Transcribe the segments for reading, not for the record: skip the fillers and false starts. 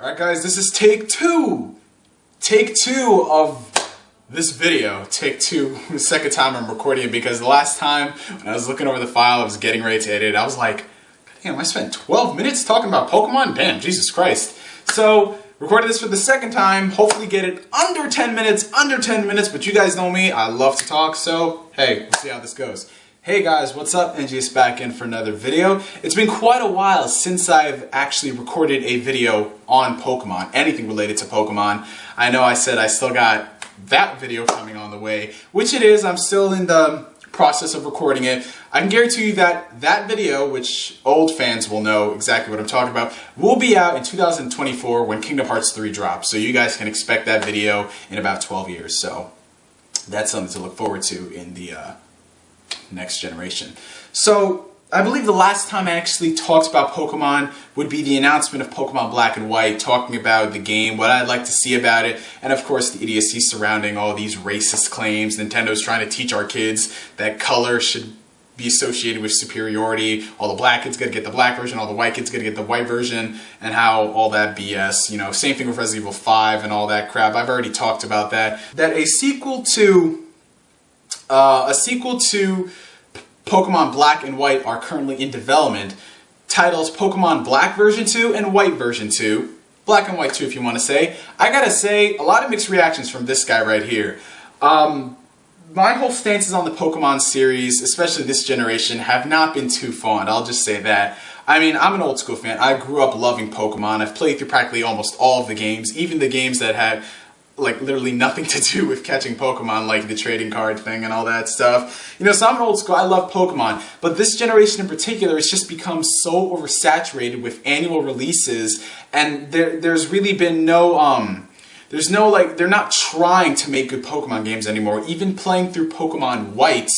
Alright guys, this is take two. Take two of this video. Take two, the second time I'm recording it, because the last time when I was looking over the file, I was getting ready to edit it, I was like, damn, I spent 12 minutes talking about Pokemon? Damn, Jesus Christ. So, recorded this for the second time, hopefully get it under 10 minutes, but you guys know me, I love to talk, so hey, we'll see how this goes. Hey guys, what's up? NG's back in for another video. It's been quite a while since I've actually recorded a video on Pokemon, anything related to Pokemon. I know I said I still got that video coming on the way, which it is. I'm still in the process of recording it. I can guarantee you that that video, which old fans will know exactly what I'm talking about, will be out in 2024 when Kingdom Hearts 3 drops. So you guys can expect that video in about 12 years. So that's something to look forward to in the next generation. So I believe the last time I actually talked about Pokemon would be the announcement of Pokemon Black and White, talking about the game, what I'd like to see about it, and of course the idiocy surrounding all these racist claims. Nintendo's trying to teach our kids that color should be associated with superiority. All the black kids gotta get the black version, all the white kids gotta get the white version, and how all that BS, you know, same thing with Resident Evil 5 and all that crap. I've already talked about that. That a sequel to Pokemon Black and White are currently in development, titles Pokemon Black version 2 and White version 2, Black and White 2 if you want to say. I gotta say, a lot of mixed reactions from this guy right here. My whole stances on the Pokemon series, especially this generation, have not been too fond, I'll just say that. I mean, I'm an old school fan. I grew up loving Pokemon. I've played through practically almost all of the games, even the games that had like literally nothing to do with catching Pokemon, like the trading card thing and all that stuff. You know, so I'm an old school, I love Pokemon, but this generation in particular has just become so oversaturated with annual releases, and there's really been no, they're not trying to make good Pokemon games anymore. Even playing through Pokemon White,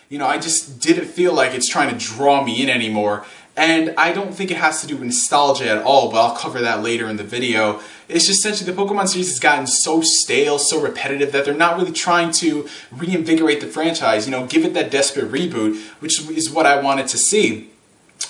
you know, I just didn't feel like it's trying to draw me in anymore. And I don't think it has to do with nostalgia at all, but I'll cover that later in the video. It's just essentially the Pokemon series has gotten so stale, so repetitive, that they're not really trying to reinvigorate the franchise, you know, give it that desperate reboot, which is what I wanted to see.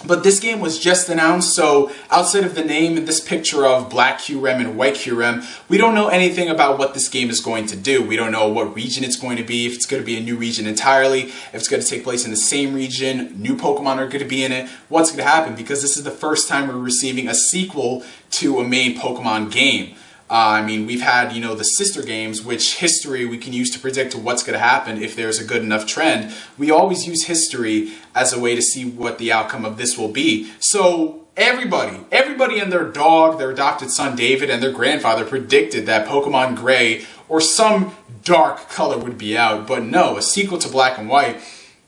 But this game was just announced, so outside of the name and this picture of Black Kyurem and White Kyurem, we don't know anything about what this game is going to do. We don't know what region it's going to be, if it's going to be a new region entirely, if it's going to take place in the same region, new Pokemon are going to be in it, what's going to happen, because this is the first time we're receiving a sequel to a main Pokemon game. I mean, we've had, you know, the sister games, which history we can use to predict what's going to happen if there's a good enough trend. We always use history as a way to see what the outcome of this will be. So everybody and their dog, their adopted son David, and their grandfather predicted that Pokemon Gray or some dark color would be out. But no, a sequel to Black and White.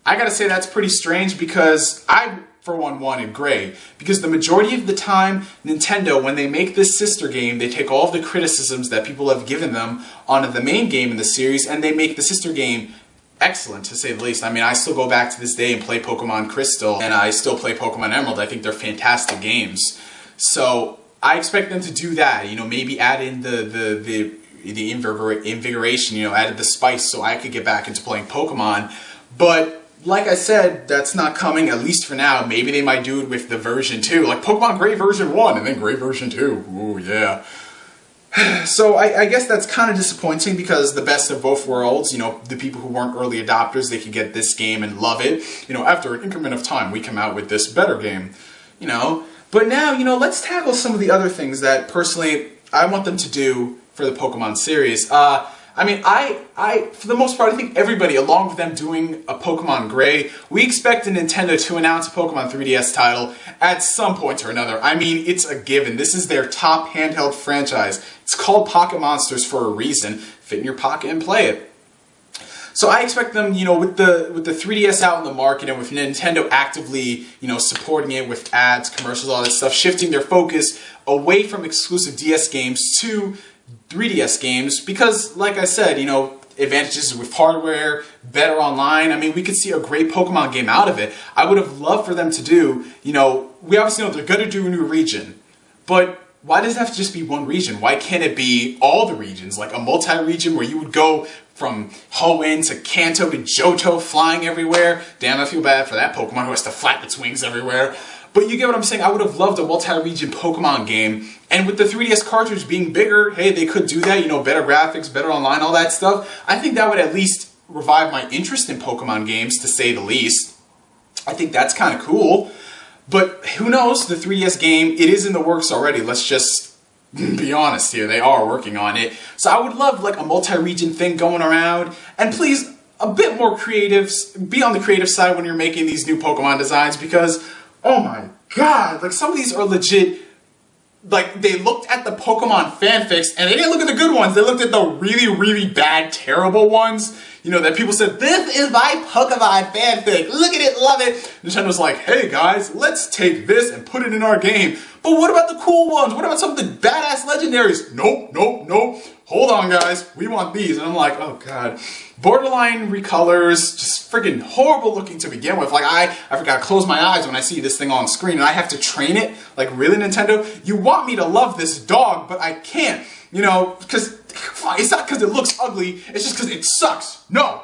I gotta say that's pretty strange, because I, for one, wanted Gray, because the majority of the time Nintendo, when they make this sister game, they take all of the criticisms that people have given them on the main game in the series, and they make the sister game excellent, to say the least. I mean, I still go back to this day and play Pokemon Crystal, and I still play Pokemon Emerald. I think they're fantastic games. So I expect them to do that, you know, maybe add in the invigoration, you know, added the spice so I could get back into playing Pokemon. But like I said, that's not coming, at least for now. Maybe they might do it with the version 2, like Pokemon Gray version 1 and then Gray version 2. Ooh, yeah. So I guess that's kind of disappointing, because the best of both worlds, you know, the people who weren't early adopters, they could get this game and love it. You know, after an increment of time, we come out with this better game, you know. But now, you know, let's tackle some of the other things that, personally, I want them to do for the Pokemon series. I mean, for the most part, I think everybody, along with them doing a Pokemon Gray, we expect Nintendo to announce a Pokemon 3DS title at some point or another. I mean, it's a given. This is their top handheld franchise. It's called Pocket Monsters for a reason. Fit in your pocket and play it. So I expect them, you know, with the 3DS out in the market, and with Nintendo actively, you know, supporting it with ads, commercials, all that stuff, shifting their focus away from exclusive DS games to 3DS games, because, like I said, you know, advantages with hardware, better online. I mean, we could see a great Pokemon game out of it. I would have loved for them to do, you know, we obviously know they're going to do a new region, but why does it have to just be one region? Why can't it be all the regions, like a multi-region where you would go from Hoenn to Kanto to Johto, flying everywhere? Damn, I feel bad for that Pokemon who has to flap its wings everywhere. But you get what I'm saying. I would have loved a multi-region Pokemon game. And with the 3DS cartridge being bigger, hey, they could do that. You know, better graphics, better online, all that stuff. I think that would at least revive my interest in Pokemon games, to say the least. I think that's kind of cool. But who knows? The 3DS game, it is in the works already. Let's just be honest here. They are working on it. So I would love like a multi-region thing going around. And please, a bit more creatives. Be on the creative side when you're making these new Pokemon designs, because, oh my god, like some of these are legit. Like, they looked at the Pokemon fanfics, and they didn't look at the good ones. They looked at the really, really bad, terrible ones. You know, that people said, this is my Pokemon fanfic. Look at it, love it. Nintendo's like, hey guys, let's take this and put it in our game. But what about the cool ones? What about some of the badass legendaries? Nope, nope, nope. Hold on, guys. We want these. And I'm like, oh god. Borderline recolors, just freaking horrible looking to begin with. Like, I forgot to close my eyes when I see this thing on screen, and I have to train it. Like, really, Nintendo? You want me to love this dog, but I can't. You know, because it's not because it looks ugly, it's just because it sucks. No.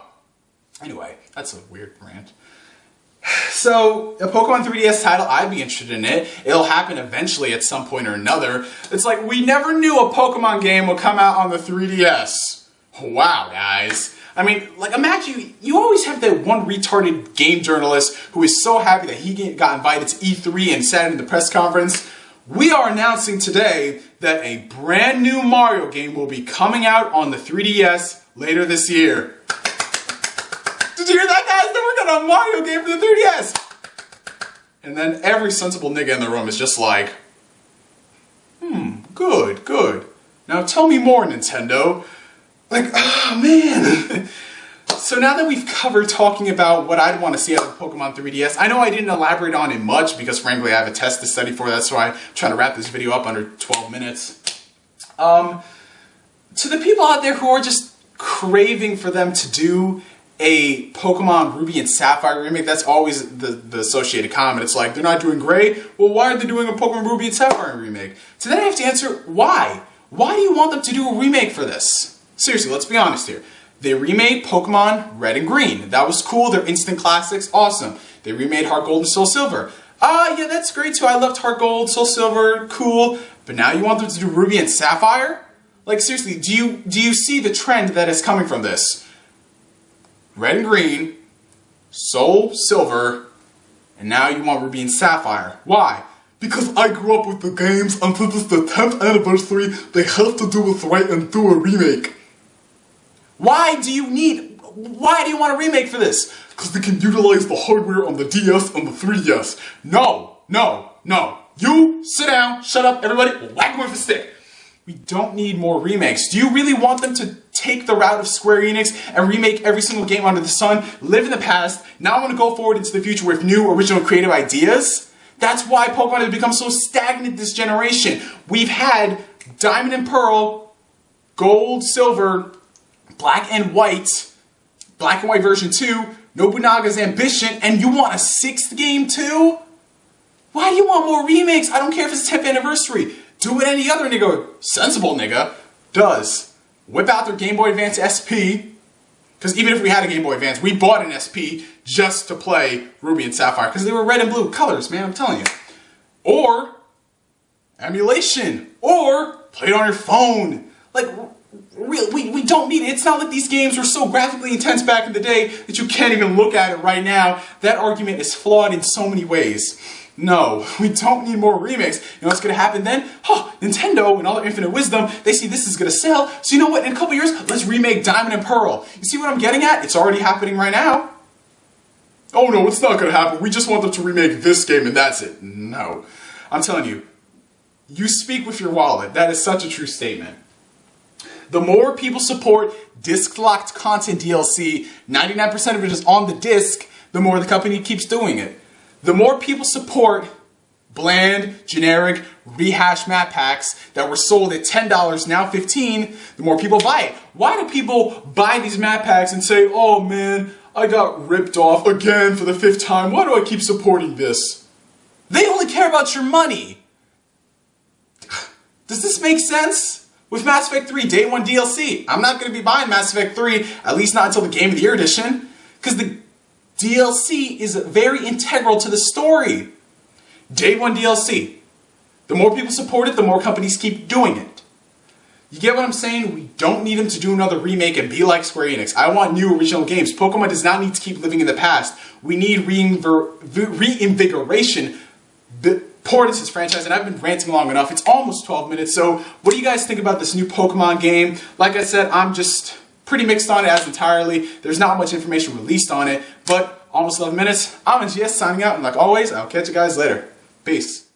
Anyway, that's a weird rant. So, a Pokemon 3DS title, I'd be interested in it. It'll happen eventually at some point or another. It's like, we never knew a Pokemon game would come out on the 3DS. Wow, guys. I mean, like, imagine, you always have that one retarded game journalist who is so happy that he got invited to E3 and sat in the press conference. We are announcing today that a brand new Mario game will be coming out on the 3DS later this year. Did you hear that, guys? They're working on a Mario game for the 3DS! And then every sensible nigga in the room is just like, good, good. Now tell me more, Nintendo. Like, oh man. So now that we've covered talking about what I'd want to see out of Pokemon 3DS, I know I didn't elaborate on it much because frankly I have a test to study for, that's why I'm trying to wrap this video up under 12 minutes. To the people out there who are just craving for them to do a Pokemon Ruby and Sapphire remake, that's always the associated comment. It's like, they're not doing great, well why are they doing a Pokemon Ruby and Sapphire remake? So then I have to answer, why? Why do you want them to do a remake for this? Seriously, let's be honest here. They remade Pokemon Red and Green. That was cool. They're instant classics. Awesome. They remade Heart Gold and Soul Silver. Yeah, that's great too. I loved Heart Gold, Soul Silver. Cool. But now you want them to do Ruby and Sapphire? Like, seriously, do you see the trend that is coming from this? Red and Green, Soul Silver, and now you want Ruby and Sapphire. Why? Because I grew up with the games, and since it's the 10th anniversary, they have to do it right and do a remake. Why do you want a remake for this? Because they can utilize the hardware on the DS and the 3DS. No, no, no. You, sit down, shut up, everybody, whack them with a stick. We don't need more remakes. Do you really want them to take the route of Square Enix and remake every single game under the sun, live in the past, now want to go forward into the future with new, original, creative ideas? That's why Pokemon has become so stagnant this generation. We've had Diamond and Pearl, Gold, Silver, Black and White version 2, Nobunaga's Ambition, and you want a 6th game too? Why do you want more remakes? I don't care if it's 10th anniversary. Do what any other nigga, sensible nigga, does. Whip out their Game Boy Advance SP, because even if we had a Game Boy Advance, we bought an SP just to play Ruby and Sapphire, because they were red and blue colors, man, I'm telling you. Or emulation, or play it on your phone. Like, we don't need it. It's not like these games were so graphically intense back in the day that you can't even look at it right now. That argument is flawed in so many ways. No, we don't need more remakes. You know what's going to happen then? Oh, Nintendo, in all their infinite wisdom, they see this is going to sell. So you know what? In a couple years, let's remake Diamond and Pearl. You see what I'm getting at? It's already happening right now. Oh no, it's not going to happen. We just want them to remake this game and that's it. No. I'm telling you, you speak with your wallet. That is such a true statement. The more people support disc-locked content DLC, 99% of it is on the disc, the more the company keeps doing it. The more people support bland, generic, rehashed map packs that were sold at $10, now $15, the more people buy it. Why do people buy these map packs and say, oh man, I got ripped off again for the 5th time, why do I keep supporting this? They only care about your money. Does this make sense? With Mass Effect 3 Day 1 DLC, I'm not going to be buying Mass Effect 3, at least not until the Game of the Year edition, because the DLC is very integral to the story. Day 1 DLC. The more people support it, the more companies keep doing it. You get what I'm saying? We don't need them to do another remake and be like Square Enix. I want new original games. Pokemon does not need to keep living in the past. We need reinvigoration. Pour this franchise, and I've been ranting long enough. It's almost 12 minutes, so what do you guys think about this new Pokemon game? Like I said, I'm just pretty mixed on it as entirely. There's not much information released on it, but almost 11 minutes. I'm GS signing out, and like always, I'll catch you guys later. Peace.